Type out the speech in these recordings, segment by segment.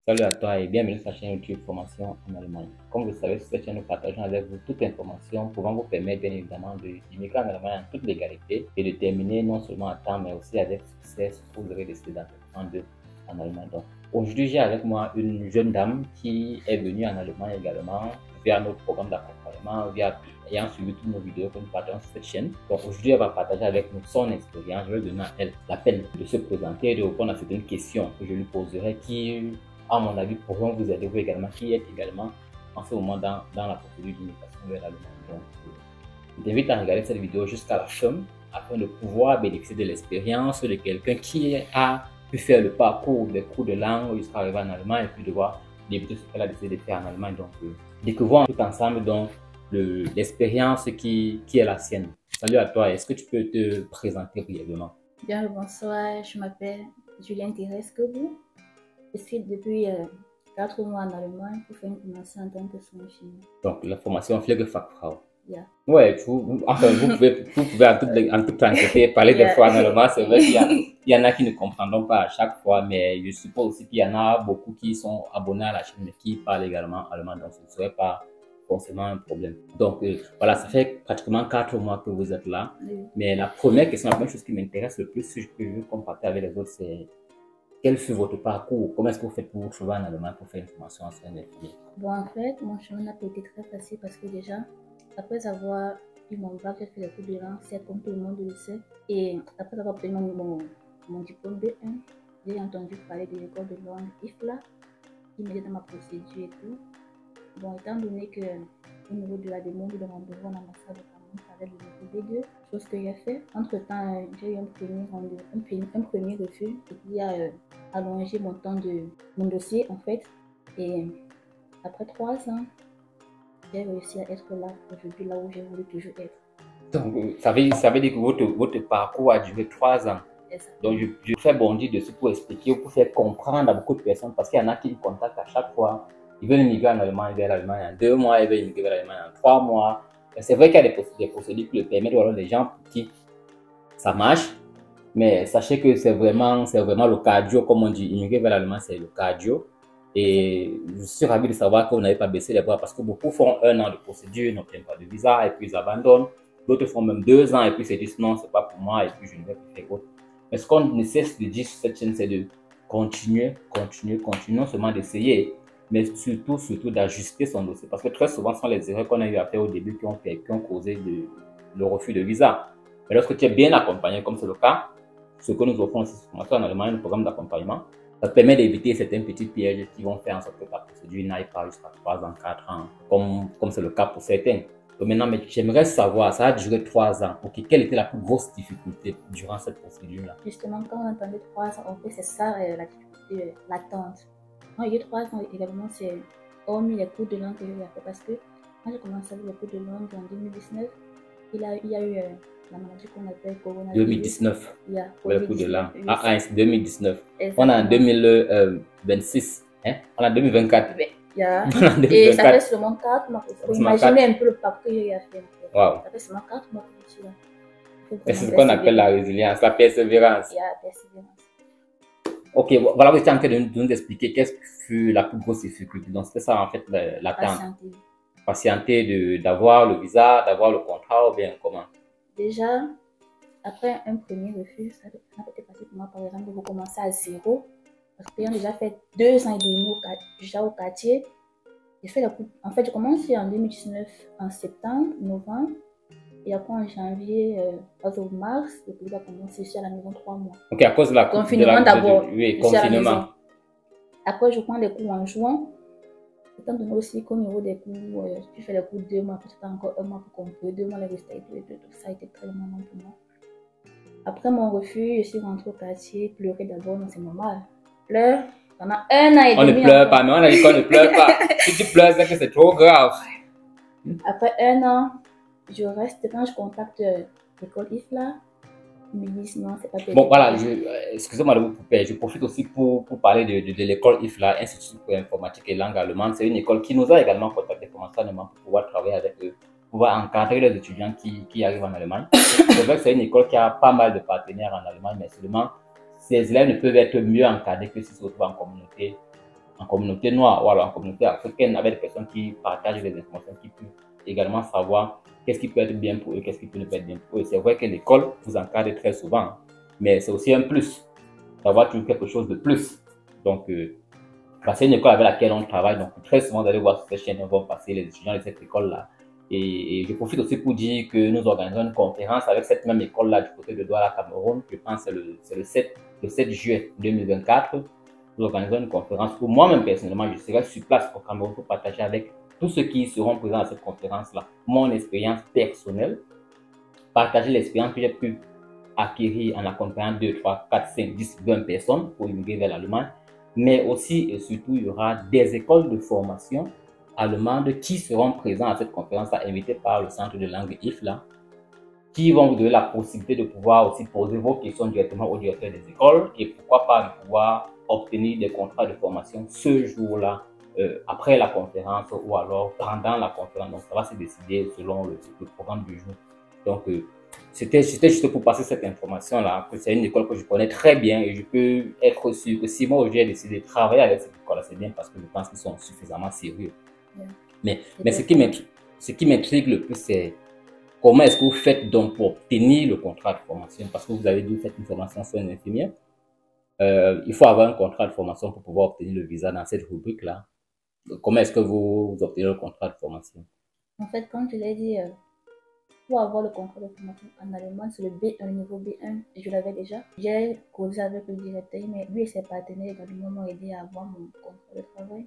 Salut à toi et bienvenue sur la chaîne YouTube Formation en Allemagne. Comme vous le savez, sur cette chaîne, nous partageons avec vous toute information pouvant vous permettre bien évidemment d'immigrer en Allemagne en toute légalité et de terminer non seulement à temps mais aussi avec succès ce que vous aurez décidé d'entreprendre en Allemagne. Donc, aujourd'hui, j'ai avec moi une jeune dame qui est venue en Allemagne également via notre programme d'accompagnement, ayant suivi toutes nos vidéos que nous partageons sur cette chaîne. Donc aujourd'hui, elle va partager avec nous son expérience. Je vais donner à elle la peine de se présenter et de répondre à certaines questions que je lui poserai qui, à mon avis, pourront vous aider vous également, qui êtes également en ce moment dans la procédure d'immigration vers l'Allemagne. Donc, je t'invite à regarder cette vidéo jusqu'à la fin afin de pouvoir bénéficier de l'expérience de quelqu'un qui a pu faire le parcours des cours de langue jusqu'à arriver en Allemagne et puis de voir débuter ce qu'elle a décidé de faire en Allemagne. Donc, découvrons tout ensemble donc l'expérience qui est la sienne. Salut à toi, est-ce que tu peux te présenter brièvement? Bien le bonsoir, je m'appelle Julienne Thérèse Kebou. Je suis depuis 4 mois en Allemagne pour faire une formation en tant que soignante. Donc, la formation Pflegefachfrau. Yeah. Ouais, enfin, vous pouvez en toute tranquillité parler des fois en allemand. C'est vrai qu'il y en a qui ne comprendront pas à chaque fois, mais je suppose aussi qu'il y en a beaucoup qui sont abonnés à la chaîne mais qui parlent également allemand, donc ce ne serait pas forcément un problème. Donc voilà, ça fait pratiquement 4 mois que vous êtes là. Oui. Mais la première question, la première chose qui m'intéresse le plus, si je peux comparer avec les autres, c'est quel fut votre parcours? Comment est-ce que vous faites pour vous trouver en Allemagne pour faire une formation en soins infirmiers? Bon, en fait, mon chemin n'a pas été très facile parce que déjà, après avoir eu mon bac, j'ai fait les cours de langue, c'est comme tout le monde le sait. Et après avoir obtenu mon diplôme B1, j'ai entendu parler de l'école de langue IFLA, qui m'aidait dans ma procédure et tout. Bon, étant donné que au niveau de la demande de rendez-vous en ambassade, il fallait le niveau B2, chose que j'ai fait. Entre-temps, j'ai eu un premier refus qui a allongé mon temps de mon dossier en fait. Et après 3 ans, j'ai réussi à être là aujourd'hui, là où j'ai voulu toujours être. Donc, ça veut dire que votre parcours a duré 3 ans. Exactement. Donc, je fais bondir dessus pour expliquer, pour faire comprendre à beaucoup de personnes, parce qu'il y en a qui me contactent à chaque fois. Ils veulent immigrer en Allemagne vers l'Allemagne en 2 mois, ils veulent immigrer vers l'Allemagne en 3 mois. C'est vrai qu'il y a des procédures qui le permettent, ou alors des gens pour qui ça marche. Mais sachez que c'est vraiment le cardio, comme on dit, immigrer vers l'Allemagne, c'est le cardio. Et je suis ravi de savoir qu'on n'avait pas baissé les bras parce que beaucoup font 1 an de procédure, n'obtiennent pas de visa et puis ils abandonnent. D'autres font même 2 ans et puis ils se disent non, c'est pas pour moi et puis je ne vais plus faire autre. Mais ce qu'on ne cesse de dire sur cette chaîne, c'est de continuer, non seulement d'essayer, mais surtout d'ajuster son dossier. Parce que très souvent, ce sont les erreurs qu'on a eu à faire au début qui ont causé le refus de visa. Mais lorsque tu es bien accompagné, comme c'est le cas, ce que nous offrons aussi en Allemagne, un programme d'accompagnement, ça permet d'éviter certains petits pièges qui vont faire en sorte que ta procédure n'aille pas jusqu'à 3 ans, 4 ans, comme c'est le cas pour certains. Donc maintenant, j'aimerais savoir, ça a duré 3 ans. Ok, quelle était la plus grosse difficulté durant cette procédure-là? Justement, quand on entendait 3 ans, en fait, c'est ça la difficulté, l'attente. Moi, il y a eu 3 ans également, c'est hormis les cours de langue que j'ai fait parce que quand j'ai commencé avec les cours de langue en 2019, il y a eu la maladie qu'on appelle coronavirus. 2019, yeah, le cours de langue. Oui. Ah, c'est 2019. Exactement. On est en 2026, hein? On est en 2024. Yeah. Et ça fait seulement 4 mois. Il faut imaginer un peu le parcours que j'ai fait. Wow. Ça fait seulement 4 mois que je suis là. C'est ce qu'on appelle la résilience, la persévérance. Yeah, persévérance. Ok, voilà, vous étiez en train de nous expliquer qu'est-ce que fut la plus grosse difficulté. Donc, c'était ça en fait l'attente. Patienter d'avoir le visa, d'avoir le contrat ou bien comment? Déjà, après un premier refus, ça n'a pas été facile pour moi, par exemple, de recommencer à zéro. Parce que j'ai déjà fait 2 ans et demi déjà au quartier. J'ai fait en fait, j'ai commencé en 2019, en septembre, novembre. Et après, en janvier, au mars, le pays a commencé ici à la maison 3 mois. Ok, à cause de la confinement d'abord. Oui, confinement. Après, je prends les cours en juin. Étant donné aussi qu'au niveau des cours, tu fais les cours 2 mois, après tu as encore 1 mois pour conclure, 2 mois les résultats et tout, ça a été très long pour moi. Après mon refus, je suis rentrée au quartier, pleurer d'abord, non, c'est normal. Pleure pendant 1 an et demi. On ne pleure pas, mais on a dit qu'on ne pleure pas. Si tu pleures, c'est que c'est trop grave. Après 1 an, je reste, quand je contacte l'école IFLA, ils me disent non, c'est pas possible. Bon, voilà, excusez-moi de vous couper, je profite aussi pour parler de l'école IFLA, Institut pour informatique et langue allemande. C'est une école qui nous a également contacté commencément pour pouvoir travailler avec eux, pour pouvoir encadrer les étudiants qui arrivent en Allemagne. C'est vrai que c'est une école qui a pas mal de partenaires en Allemagne, mais seulement ces élèves ne peuvent être mieux encadrés que s'ils se retrouvent en communauté en communauté noire ou alors en communauté africaine, avec des personnes qui partagent des informations, qui peuvent également savoir qu'est-ce qui peut être bien pour eux, qu'est-ce qui peut ne pas être bien pour eux. C'est vrai que l'école vous encadre très souvent, mais c'est aussi un plus d'avoir toujours quelque chose de plus. Donc, c'est une école avec laquelle on travaille, donc très souvent vous allez voir sur cette chaîne, on va passer les étudiants de cette école-là. Et je profite aussi pour dire que nous organisons une conférence avec cette même école-là du côté de Douala, Cameroun. Je pense que c'est le 7 juillet 2024. Nous organisons une conférence où moi-même personnellement, je serai sur place au Cameroun pour partager avec tous ceux qui seront présents à cette conférence-là mon expérience personnelle, partager l'expérience que j'ai pu acquérir en accompagnant 2, 3, 4, 5, 10, 20 personnes pour immigrer vers l'Allemagne. Mais aussi et surtout, il y aura des écoles de formation allemandes qui seront présentes à cette conférence-là, invitées par le centre de langue IFLA, qui vont vous donner la possibilité de pouvoir aussi poser vos questions directement au directeur des écoles et pourquoi pas de pouvoir obtenir des contrats de formation ce jour-là, après la conférence ou alors pendant la conférence. Donc, ça va se décider selon le programme du jour. Donc, c'était juste pour passer cette information-là, que c'est une école que je connais très bien et je peux être sûr que si moi aujourd'hui j'ai décidé de travailler avec cette école-là, c'est bien parce que je pense qu'ils sont suffisamment sérieux. Yeah. Mais ce qui m'intrigue le plus, c'est comment est-ce que vous faites donc pour obtenir le contrat de formation? Parce que vous avez dit que vous faites une formation sur une infirmière. Il faut avoir un contrat de formation pour pouvoir obtenir le visa dans cette rubrique-là. Comment est-ce que vous obtenez le contrat de formation? En fait, comme je l'ai dit, pour avoir le contrat de formation en allemand, c'est le B1, niveau B1, je l'avais déjà. J'ai causé avec le directeur, mais lui et ses partenaires également m'ont aidé à avoir mon contrat de travail,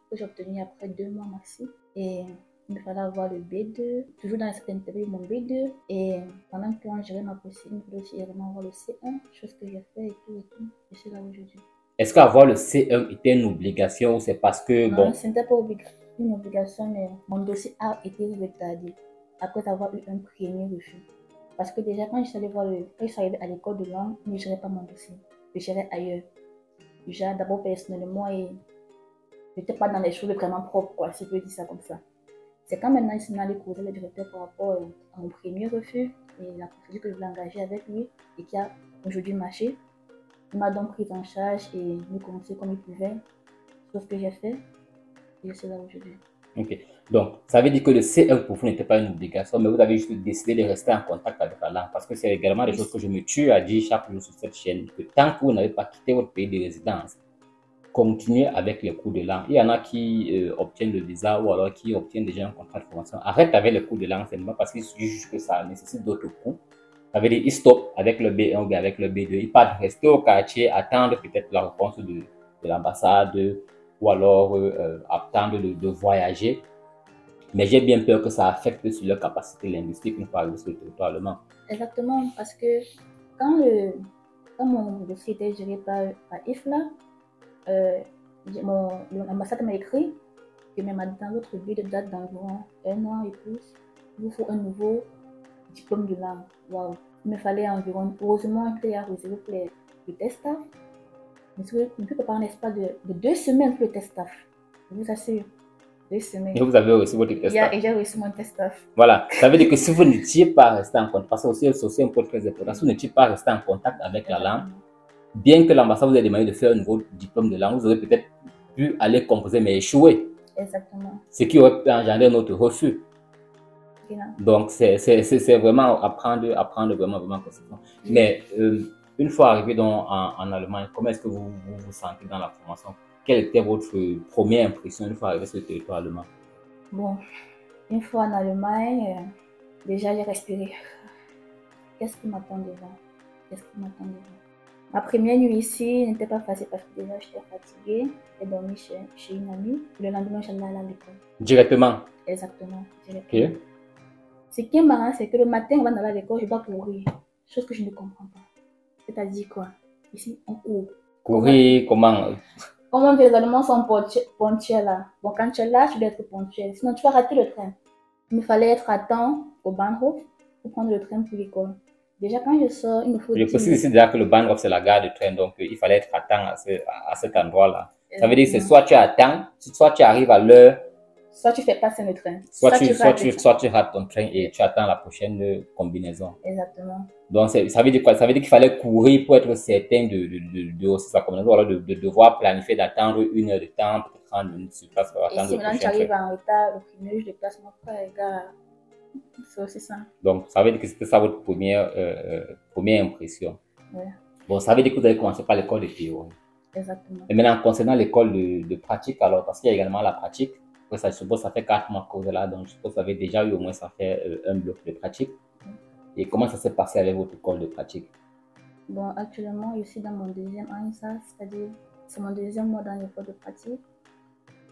que j'ai obtenu après 2 mois maxi. Et il me fallait avoir le B2, toujours dans cette interview, mon B2. Et pendant que on gérait ma procédure, il me fallait aussi également avoir le C1, chose que j'ai fait et tout. Je suis là aujourd'hui. Est-ce qu'avoir le C1 était une obligation ou c'est parce que, non, bon... ce n'était pas une obligation, mais mon dossier a été retardé après avoir eu un premier refus. Parce que déjà, quand je suis arrivée à l'école de langue, je ne gérais pas mon dossier. Je gérais ailleurs. Je gérais d'abord personnellement et je n'étais pas dans les choses vraiment propres, quoi, si je peux dire ça comme ça. C'est quand maintenant, il s'est allé causer le directeur par rapport à mon premier refus et la procédure que je voulais engager avec lui et qui a aujourd'hui marché. Il m'a donc pris en charge et me conseillé comme il pouvait. C'est ce que j'ai fait et je suis là aujourd'hui. Ok, donc ça veut dire que le C1 pour vous n'était pas une obligation, mais vous avez juste décidé de rester en contact avec la langue parce que c'est également des choses que je me tue à dire chaque jour sur cette chaîne, que tant que vous n'avez pas quitté votre pays de résidence, continuez avec les cours de langue. Il y en a qui obtiennent le visa ou alors qui obtiennent déjà un contrat de formation. Arrête avec les cours de langue seulement parce qu'ils jugent que ça nécessite d'autres cours. Ça veut dire ils stoppent avec le B1 ou avec le B2. Ils partent rester au quartier, attendre peut-être la réponse de l'ambassade ou alors attendre de voyager. Mais j'ai bien peur que ça affecte sur leur capacité linguistique une fois arrivé sur le territoire allemand. Exactement, parce que quand mon dossier était géré par IFLA, l'ambassade m'a écrit que même dans votre but de date d'environ 1 an et plus, il vous faut un nouveau diplôme de langue. Waouh! Il me fallait environ, heureusement qu'il y a réservé pour le test staff. Mais je ne peux pas un espace de 2 semaines pour le test staff. Je vous assure. 2 semaines. Et vous avez reçu votre test staff. Et j'ai reçu mon test staff. Voilà. Ça veut dire que si vous n'étiez pas resté en contact, parce que c'est aussi un point très important, si vous n'étiez pas resté en contact avec la langue, bien que l'ambassade vous ait demandé de faire un nouveau diplôme de langue, vous aurez peut-être pu aller composer mais échouer. Exactement. Ce qui aurait pu engendrer notre refus. Donc, c'est vraiment apprendre vraiment conséquent. Mais une fois arrivé en Allemagne, comment est-ce que vous vous sentez dans la formation? Quelle était votre première impression une fois arrivé sur le territoire allemand? Bon, une fois en Allemagne, déjà j'ai respiré. Qu'est-ce qui m'attend devant? Ma première nuit ici n'était pas facile parce que déjà j'étais fatiguée. J'ai dormi chez une amie. Le lendemain, j'allais à l'école. Directement? Exactement. Directement. Okay. Ce qui est marrant, c'est que le matin, avant d'aller à l'école, je dois courir. Chose que je ne comprends pas. C'est-à-dire quoi? Ici, on court. Courir, comment? Comment les Allemands sont ponctuels là? Bon, quand tu es là, tu dois être ponctuel. Sinon, tu vas rater le train. Il me fallait être à temps au Bahnhof pour prendre le train pour l'école. Déjà, quand je sors, il me faut... Je précise ici déjà que le Bahnhof, c'est la gare de train. Donc, il fallait être à temps à cet endroit-là. Ça veut dire que c'est soit tu es à temps, soit tu arrives à l'heure soit tu fais passer le train, Soit soit tu rates ton train et tu attends la prochaine combinaison. Exactement. Donc, ça veut dire quoi? Ça veut dire qu'il fallait courir pour être certain de aussi sa combinaison, ou alors de devoir planifier d'attendre 1 heure de temps, peut-être 30 minutes sur place pour Et attendre si le maintenant tu prochain train. arrives en retard, le premier jour de déplacement, frère, gars, c'est aussi ça. Donc, ça veut dire que c'était ça votre première impression. Ouais, Bon, ça veut dire que vous avez commencé par l'école de théorie. exactement. Et maintenant, concernant l'école de pratique, alors, parce qu'il y a également la pratique, ça, je suppose ça fait 4 mois que vous êtes là, donc je suppose que vous avez déjà eu au moins ça fait un bloc de pratique. Et comment ça s'est passé avec votre école de pratique? Bon, actuellement, je suis dans mon deuxième année, ça, c'est-à-dire, c'est mon deuxième mois dans l'école de pratique.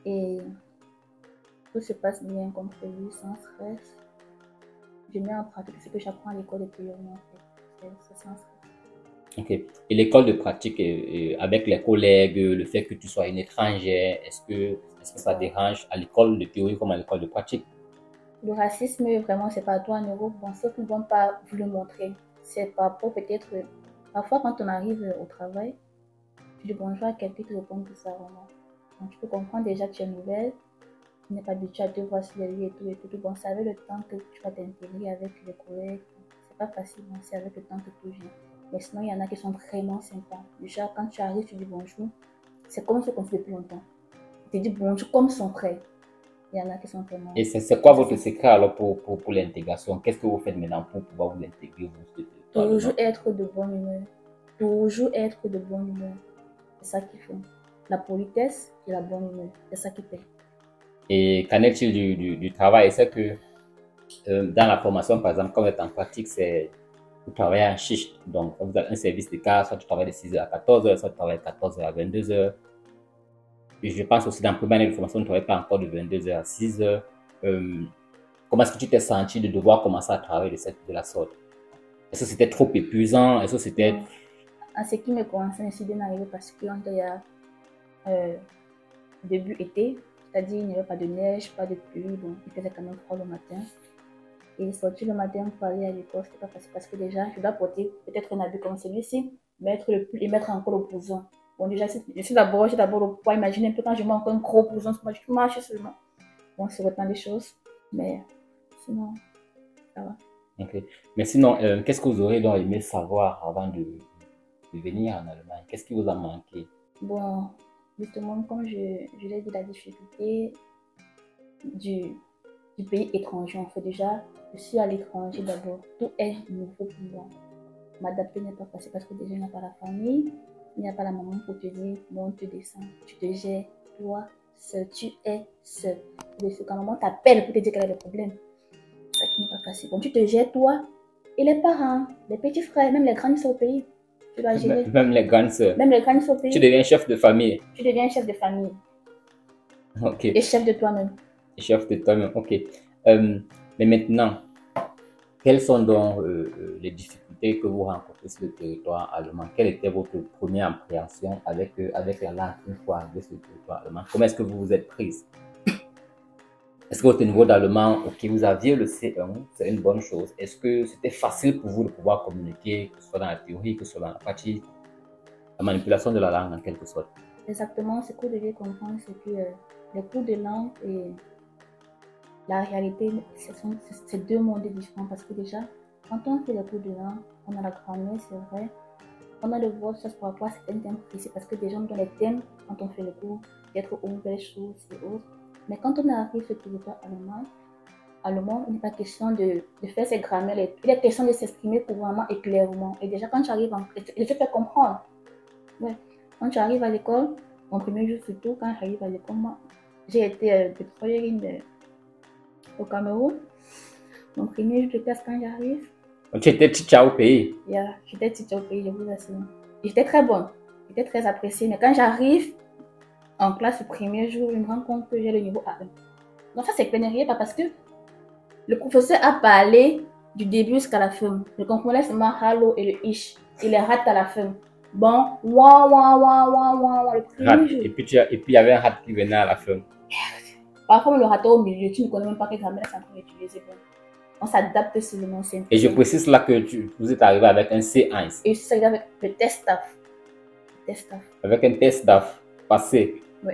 Et tout se passe bien comme prévu, sans stress. Je mets en pratique ce que j'apprends à l'école de théorie, en fait. C'est sans stress. Ok. Et l'école de pratique, avec les collègues, le fait que tu sois une étrangère, est-ce que ça dérange à l'école de théorie comme à l'école de pratique? Le racisme, vraiment, c'est pas toi en Europe. Bon, sauf qu'ils ne vont pas vous le montrer. C'est pas pour peut-être. Parfois, quand on arrive au travail, tu dis bonjour à quelqu'un qui te répond tout ça vraiment. Donc, tu peux comprendre déjà que tu es nouvelle. Tu n'es pas habitué à te voir sur les lieux et tout et tout. Bon, c'est avec le temps que tu vas t'intégrer avec les collègues. C'est pas facile, hein, c'est avec le temps que tout vient. Mais sinon, il y en a qui sont vraiment sympas. Déjà, quand tu arrives, tu dis bonjour. C'est comme si on se connaissait depuis longtemps. Tu te dis bonjour comme son frère. Il y en a qui sont vraiment. Et c'est quoi votre secret alors pour l'intégration? Qu'est-ce que vous faites maintenant pour pouvoir vous intégrer? Toujours être de bonne humeur. Toujours être de bonne humeur. C'est ça qu'il faut. La politesse et la bonne humeur. C'est ça qui paye. Et qu'en est-il du travail? C'est que dans la formation, par exemple, quand vous êtes en pratique, c'est vous travaillez en shift. Donc, vous avez un service de cas, soit tu travailles de 6h à 14h, soit tu travailles de 14h à 22h. Et je pense aussi dans la première année de formation, tu ne travailles pas encore de 22h à 6h. Comment est-ce que tu t'es senti de devoir commencer à travailler de la sorte? Est-ce que c'était trop épuisant? Est-ce que c'était... En ce qui me concerne, je suis bien arrivée parce qu'on était début été, c'est-à-dire il n'y avait pas de neige, pas de pluie, donc il faisait quand même froid le matin. Et sortir le matin pour aller à l'école, c'était pas facile parce que déjà, je dois porter peut-être un habit comme celui-ci, mettre le pull et mettre encore le blouson. Bon, déjà, j'ai d'abord le poids. Imaginez un peu quand je mets encore un gros blouson, moi je marche seulement. Bon, c'est autant des choses, mais sinon, ça va. Ok. Mais sinon, qu'est-ce que vous auriez donc aimé savoir avant de venir en Allemagne? Qu'est-ce qui vous a manqué? Bon, justement, comme je l'ai dit, la difficulté du pays étranger. En fait, déjà, je suis à l'étranger d'abord. Tout est nouveau pour moi. M'adapter n'est pas facile parce que déjà, il n'y a pas la famille, il n'y a pas la maman pour te dire, monte, descends, tu te gères, toi, seul, tu es seul. Quand maman t'appelle pour te dire qu'elle a des problèmes, ça qui n'est pas facile. Bon, tu te gères, toi, et les parents, les petits frères, même les grands sœurs au pays. Tu dois gérer. Même les grandes sœurs. Même les grandes sœurs au pays. Tu deviens chef de famille. Tu deviens chef de famille. Ok. Et chef de toi-même. Chef de toi-même, ok. Mais maintenant, quelles sont donc les difficultés que vous rencontrez sur le territoire allemand? Quelle était votre première appréhension avec la langue une fois arrivé sur le territoire allemand? Comment est-ce que vous vous êtes prise? Est-ce que votre niveau d'allemand, ok, vous aviez le C1, c'est une bonne chose. Est-ce que c'était facile pour vous de pouvoir communiquer, que ce soit dans la théorie, que ce soit dans la pratique, la manipulation de la langue en quelque sorte? Exactement, ce que vous devez comprendre, c'est que les cours de langue et la réalité, c'est deux mondes différents parce que déjà, quand on fait les cours de langue, on a la grammaire, c'est vrai. On a le vote, ça se pourra pas, c'est un thème précis parce que déjà, on donne les thèmes quand on fait le cours, d'être ouvert, choses et autres. Mais quand on arrive sur le territoire allemand, il n'est pas question de faire ses grammaires, il est question de s'exprimer couramment et clairement. Et déjà, quand tu arrives je te fais comprendre. Ouais. Quand tu arrives à l'école, mon premier jour surtout, quand j'arrive à l'école, moi, j'ai été pétrolière au Cameroun. Mon premier jour de classe quand j'arrive. Tu étais teacher au pays? Yeah, j'étais teacher au pays, je vous assure. J'étais très bonne, j'étais très appréciée. Mais quand j'arrive en classe le premier jour, je me rends compte que j'ai le niveau A1. Donc ça, c'est pénérier, pas parce que le professeur a parlé du début jusqu'à la fin. Je comprenais seulement hello et le ish. Il les rate à la fin. Bon, le premier jour. Et puis il y avait un rat qui venait à la fin. Parfois, on le ratait au milieu. Tu ne connais même pas quelle grammaire c'est en train d'utiliser. On s'adapte seulement. Et je précise là que vous êtes arrivé avec un C1. Et c'est avec le test staff. Avec un test DAF passé. Oui.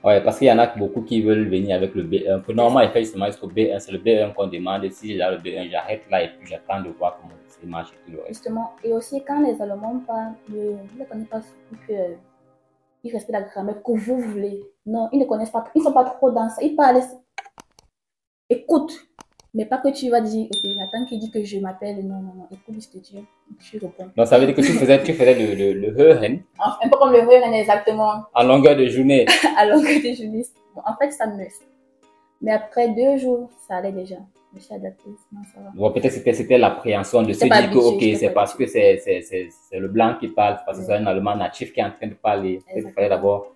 Ouais, parce qu'il y en a beaucoup qui veulent venir avec le B1. Que normalement, ils font justement jusqu'au B1. C'est le B1 qu'on demande. Si j'ai là le B1, j'arrête là et puis j'attends de voir comment ça marche et tout le reste. Justement, et aussi quand les Allemands parlent, ne les connaissent pas surtout que ils respectent la grammaire que vous voulez. Non, ils ne connaissent pas, ils ne sont pas trop dans ça. Ils parlent, écoute, mais pas que tu vas dire, ok, j'attends qu'il dit que je m'appelle. Non, non, non, écoute, je te dis, tu réponds. Donc, ça veut dire que tu faisais le Hören Un peu comme le Hören, exactement. en longueur de journée. À longueur de journée. Bon, en fait, ça me. Mais après 2 jours, ça allait déjà. Je me suis adaptée, sinon ça va. Bon, peut-être c'était l'appréhension de se dire que, ok, c'est parce que c'est le blanc qui parle, parce que c'est un allemand natif qui est en train de parler. Il fallait d'abord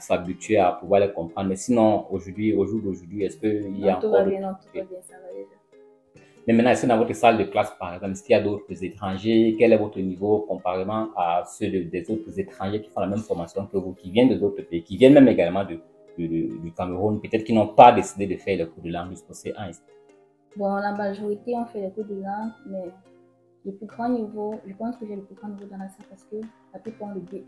s'habituer à pouvoir les comprendre. Mais sinon, aujourd'hui, au jour d'aujourd'hui, est-ce qu'il y a non, tout encore... va bien, non, tout va bien, ça va déjà. Mais maintenant, est-ce que dans votre salle de classe, par exemple, est-ce qu'il y a d'autres étrangers? Quel est votre niveau comparément à ceux des autres étrangers qui font la même formation que vous, qui viennent de d'autres pays, qui viennent même également du Cameroun, peut-être qui n'ont pas décidé de faire le cours de langue jusqu'au C1? Bon, la majorité ont fait les cours de langue, mais le plus grand niveau, je pense que j'ai le plus grand niveau dans la salle parce que la plupart ont le B1.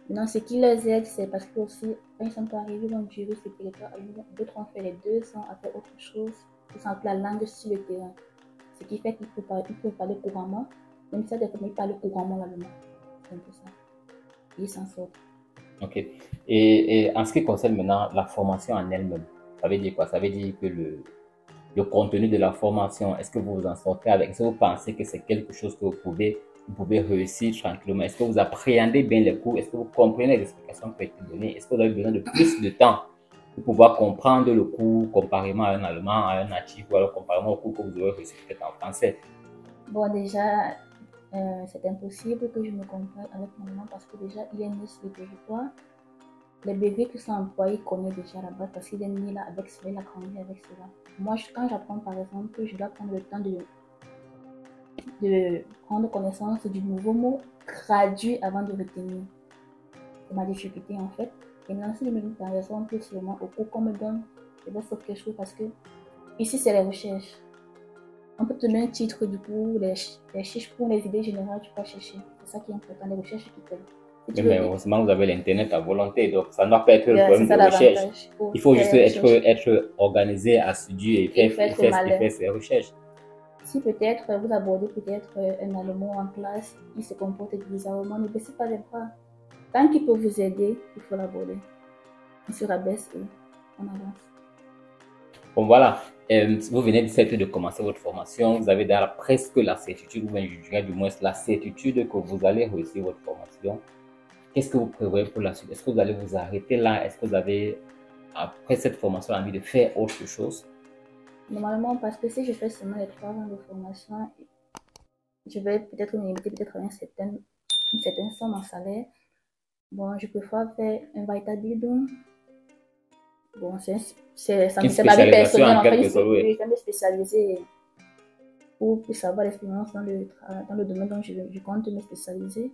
Maintenant, ce qui les aide, c'est parce que aussi, quand ils sont arrivés, ils ont duré ce territoire, d'autres ont fait les 2 ans, ont fait autre chose, ils sont appris la langue sur le terrain. Ce qui fait qu'ils peuvent parler couramment, même si des fois, ils parlent couramment l'allemand. C'est un peu ça. Ils s'en sortent. Ok. Et en ce qui concerne maintenant la formation en elle-même, ça veut dire quoi? Ça veut dire que le contenu de la formation, est-ce que vous vous en sortez avec? Est-ce que vous pensez que c'est quelque chose que vous pouvez réussir tranquillement? Est-ce que vous appréhendez bien les cours? Est-ce que vous comprenez les explications qui ont été données? Est-ce que vous avez besoin de plus de temps pour pouvoir comprendre le cours comparément à un allemand, à un natif, ou alors comparément au cours que vous aurez reçu peut-être en français? Bon, déjà, c'est impossible que je me comprenne avec mon allemand parce que déjà, il est né sur le territoire. Les bébés qui sont employés connaissent déjà la base parce qu'il est né là avec cela, il a grandi avec cela. Moi, quand j'apprends par exemple, je dois prendre le temps de prendre connaissance du nouveau mot traduit avant de retenir. C'est ma difficulté en fait. Et maintenant, si je me dis par exemple seulement au cours qu'on me donne, je vais sauver quelque chose parce que ici, c'est les recherches. On peut te donner un titre du coup, les chiffres pour les idées générales, tu peux chercher. C'est ça qui est important, les recherches qui payent. Mais heureusement, vous avez l'Internet à volonté, donc ça ne doit pas être le problème ça de recherche. Il faut juste être organisé, assidu et faire ses recherches. Si peut-être vous abordez peut-être un Allemand en classe, il se comporte bizarrement, ne baissez pas les bras. Tant qu'il peut vous aider, il faut l'aborder. Il se rabaisse et on avance. Bon voilà, vous venez de commencer votre formation, vous avez déjà presque la certitude, ou bien je dirais du moins la certitude que vous allez réussir votre formation. Qu'est-ce que vous prévoyez pour la suite? Est-ce que vous allez vous arrêter là? Est-ce que vous avez, après cette formation, envie de faire autre chose? Normalement, parce que si je fais seulement les 3 ans de formation, je vais peut-être me limiter peut-être à une certaine somme en salaire. Bon, je préfère faire un Weiterbildung. Bon, c'est ma vie personnelle. En fait, je vais me spécialiser pour savoir l'expérience dans le domaine dont je compte me spécialiser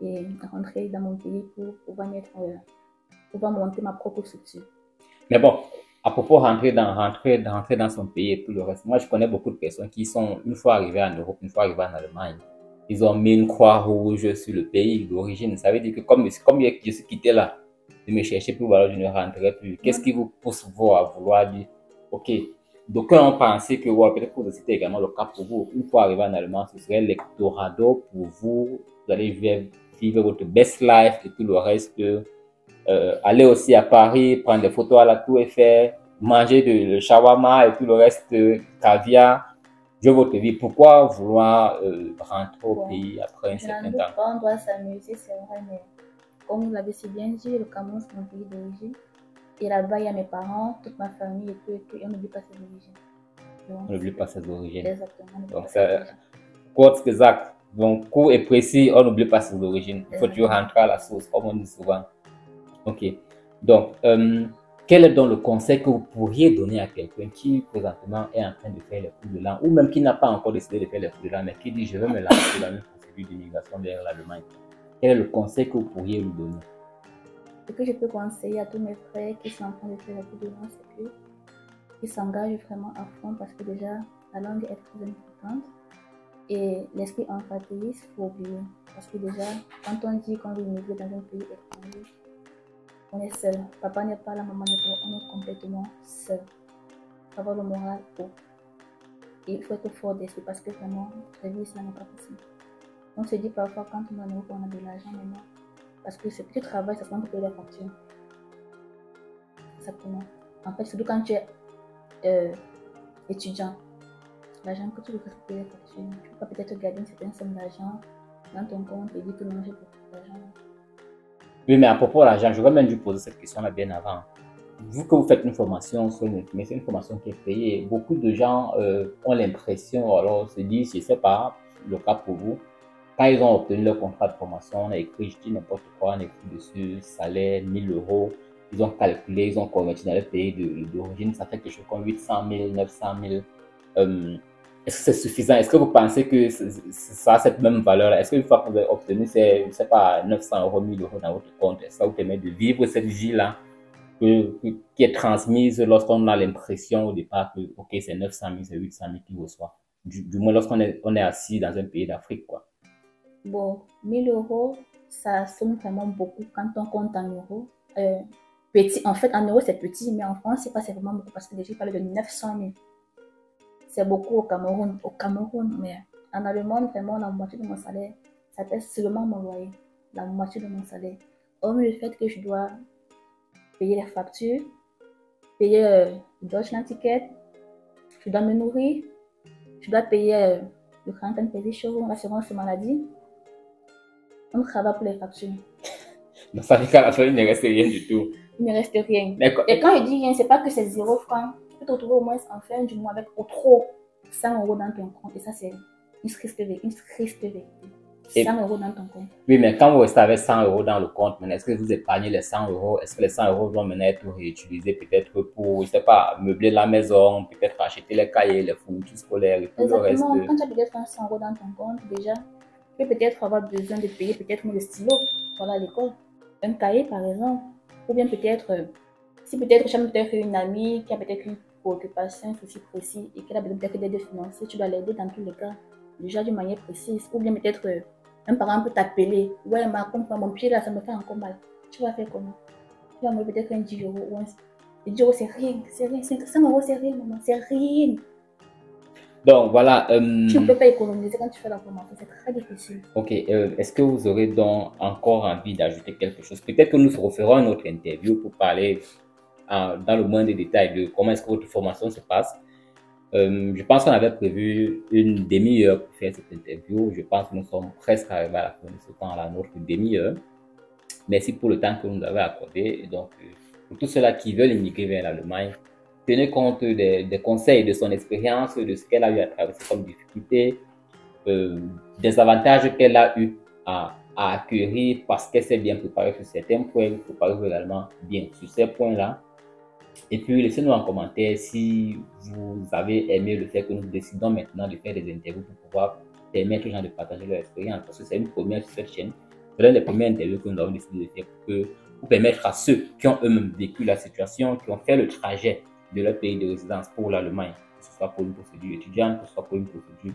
et rentrer dans mon pays pour pouvoir monter ma propre structure. Mais bon, à propos rentrer dans son pays et tout le reste, moi je connais beaucoup de personnes qui sont, une fois arrivées en Europe, une fois arrivées en Allemagne, ils ont mis une croix rouge sur le pays d'origine. Ça veut dire que comme je suis quitté là, de me chercher pour alors je ne rentrerai plus. Qu'est-ce qui vous pousse vous à vouloir dire, ok, d'aucuns ont pensé que, ouais, peut-être que vous c'était également le cas pour vous. Une fois arrivé en Allemagne, ce serait l'Eldorado pour vous. Vous allez vivre votre best life et tout le reste. Aller aussi à Paris, prendre des photos à la Tour Eiffel, manger le shawarma et tout le reste, caviar. Je votre vie. Pourquoi vouloir rentrer au pays après un certain temps? On doit s'amuser, c'est vrai, mais comme vous l'avez si bien dit, le Cameroun c'est mon pays d'origine. Et là-bas, il y a mes parents, toute ma famille et tout, et on n'oublie pas ses origines. On n'oublie pas ses origines. Exactement. Donc, c'est court, exact. Donc, court et précis, on n'oublie pas ses origines. Il faut toujours rentrer à la source, comme on dit souvent. Ok. Donc, quel est donc le conseil que vous pourriez donner à quelqu'un qui présentement est en train de faire les cours de langue, ou même qui n'a pas encore décidé de faire les cours de langue, mais qui dit je vais me lancer dans une procédure d'immigration vers l'Allemagne? Quel est le conseil que vous pourriez lui donner? Ce que je peux conseiller à tous mes frères qui sont en train de faire les cours de langue, c'est qu'ils s'engagent vraiment à fond parce que déjà, la langue est très importante et l'esprit empathique, il faut oublier. Parce que déjà, quand on dit qu'on veut immigrer dans un pays étranger, On est seul. Papa n'est pas là, maman n'est pas là. On est complètement seul. Il faut avoir le moral haut. Et il faut être fort d'esprit parce que vraiment, la vie, ça n'est pas possible. On se dit parfois quand on est en Europe, on a de l'argent maintenant. Parce que ce petit travail, ça se prend pour payer la facture. Exactement. En fait, surtout quand tu es étudiant, l'argent que tu veux faire pour payer la facture, tu peux peut-être garder une certaine somme d'argent dans ton compte et dire que non, j'ai beaucoup d'argent. Oui, mais à propos de l'argent, j'aurais même dû poser cette question-là bien avant. Vu que vous faites une formation, mais c'est une formation qui est payée, beaucoup de gens ont l'impression, alors se disent, je ne sais pas, le cas pour vous, quand ils ont obtenu leur contrat de formation, on a écrit, je dis n'importe quoi, on a écrit dessus, salaire, 1000 euros, ils ont calculé, ils ont converti dans le pays d'origine, ça fait quelque chose comme 800 000, 900 000. Est-ce que c'est suffisant? Est-ce que vous pensez que ça a cette même valeur-là? Est-ce qu'une fois que vous avez obtenu ces, je sais pas, 900 euros, 1000 euros dans votre compte, est-ce que ça vous permet de vivre cette vie-là qui est transmise lorsqu'on a l'impression au départ que, ok, c'est 900 000, c'est 800 000 qu'il reçoit? Du moins lorsqu'on est assis dans un pays d'Afrique, quoi. Bon, 1000 euros, ça sonne vraiment beaucoup quand on compte en euros. Petit, en fait, en euros, c'est petit, mais en France, c'est pas vraiment beaucoup parce que déjà, je parle de 900 000. C'est beaucoup au Cameroun. Mais en Allemagne, vraiment, la moitié de mon salaire, ça pèse seulement mon loyer. La moitié de mon salaire. Hormis le fait que je dois payer les factures, payer le Deutschland Ticket, je dois me nourrir, je dois payer le Krankenversicherung, l'assurance maladie. On travaille pour les factures. Donc ça fait qu'à la fin, il ne reste rien du tout. Il ne reste rien. Et quand je dis rien, c'est pas que c'est 0 francs. Tu peux te retrouver au moins en fin du mois avec au trop 100 euros dans ton compte. Et ça, c'est une triste vérité. 100 euros dans ton compte. Oui, mais quand vous restez avec 100 euros dans le compte, est-ce que vous épargnez les 100 euros? Est-ce que les 100 euros vont maintenant être réutilisés peut-être pour, je sais pas, meubler la maison, peut-être acheter les cahiers, les fournitures scolaires et tout le reste? Exactement. Quand tu as peut-être 100 euros dans ton compte, déjà, tu peux peut-être avoir besoin de payer peut-être le stylo voilà, à l'école. Un cahier, par exemple. Ou bien peut-être, si peut-être tu as peut-être une amie qui a peut-être une préoccupation, un souci précis et qu'elle a besoin peut-être d'aide financière, tu dois l'aider dans tous les cas, déjà d'une manière précise. Ou bien peut-être un parent peut t'appeler. Ouais, ma compte, mon pied là, ça me fait encore mal. Tu vas faire comment? Tu vas me peut-être un 10 euros ou un 10 euros, c'est rien. C'est rien. 500 euros, c'est rien, maman. C'est rien. Donc voilà. Tu ne peux pas économiser quand tu fais la formation, c'est très difficile. Ok, est-ce que vous aurez donc encore envie d'ajouter quelque chose? Peut-être que nous referons une autre interview pour parler dans le moindre détail de comment est-ce que votre formation se passe. Je pense qu'on avait prévu une demi-heure pour faire cette interview. Je pense que nous sommes presque arrivés à la fin de ce temps, à la notre demi-heure. Merci pour le temps que vous nous avez accordé. Et donc, pour tous ceux-là qui veulent immigrer vers l'Allemagne, tenez compte des conseils, de son expérience, de ce qu'elle a eu à traverser comme difficulté, des avantages qu'elle a eu à acquérir parce qu'elle s'est bien préparée sur certains points, préparée également bien sur ces points-là. Et puis, laissez-nous en commentaire si vous avez aimé le fait que nous décidons maintenant de faire des interviews pour pouvoir permettre aux gens de partager leur expérience. Parce que c'est une première sur cette chaîne. C'est l'une des premières interviews que nous avons décidé de faire pour permettre à ceux qui ont eux-mêmes vécu la situation, qui ont fait le trajet de leur pays de résidence pour l'Allemagne, que ce soit pour une procédure étudiante, que ce soit pour une procédure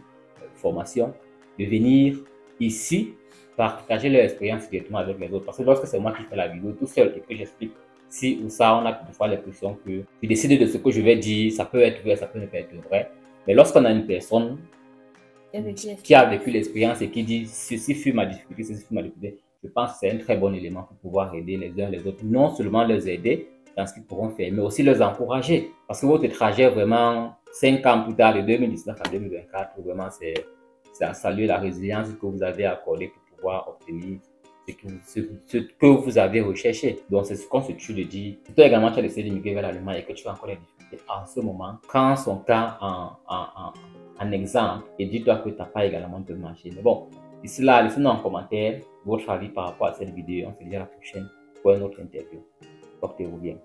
formation, de venir ici partager leur expérience directement avec les autres. Parce que lorsque c'est moi qui fais la vidéo tout seul et que j'explique ci ou ça, on a toutefois l'impression que je décide de ce que je vais dire, ça peut être vrai, ça peut ne pas être vrai. Mais lorsqu'on a une personne qui a vécu l'expérience et qui dit ceci fut ma difficulté, ceci fut ma difficulté, je pense que c'est un très bon élément pour pouvoir aider les uns les autres. Non seulement les aider dans ce qu'ils pourront faire, mais aussi les encourager. Parce que votre trajet, vraiment, 5 ans plus tard, de 2019 à 2024, vraiment, c'est à saluer la résilience que vous avez accordée pour pouvoir obtenir ce que vous avez recherché. Donc, c'est ce qu'on se tue de dire. Si toi également, tu as décidé d'immigrer vers l'Allemagne et que tu as encore des difficultés en ce moment, prends son cas en exemple et dis-toi que tu n'as pas également de marché. Mais bon, d'ici là, laissez-nous en commentaire votre avis par rapport à cette vidéo. On se dit à la prochaine pour une autre interview. Portez-vous bien.